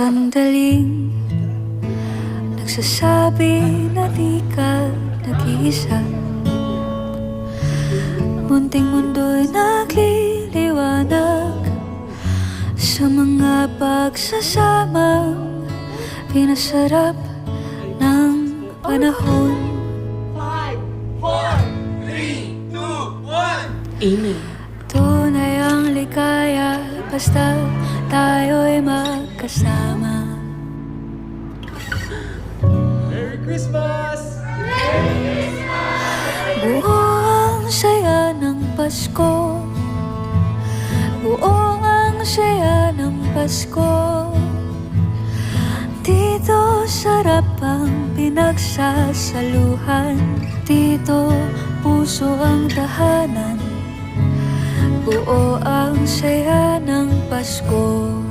sandaling nagsasabi na di ka nag-iisa. Munting mundo'y nagliliwanag sa mga pagsasamang pinasarap ng panahon. 5, 4, 3, 2, 1. Amy. Tunay ang ligaya basta tayo'y magkasama. Merry Christmas! Buo ang saya ng Pasko, buo ang saya ng Pasko. Dito sarap ang pinagsasaluhan, dito puso ang tahanan. Buo ang saya ng Pasko.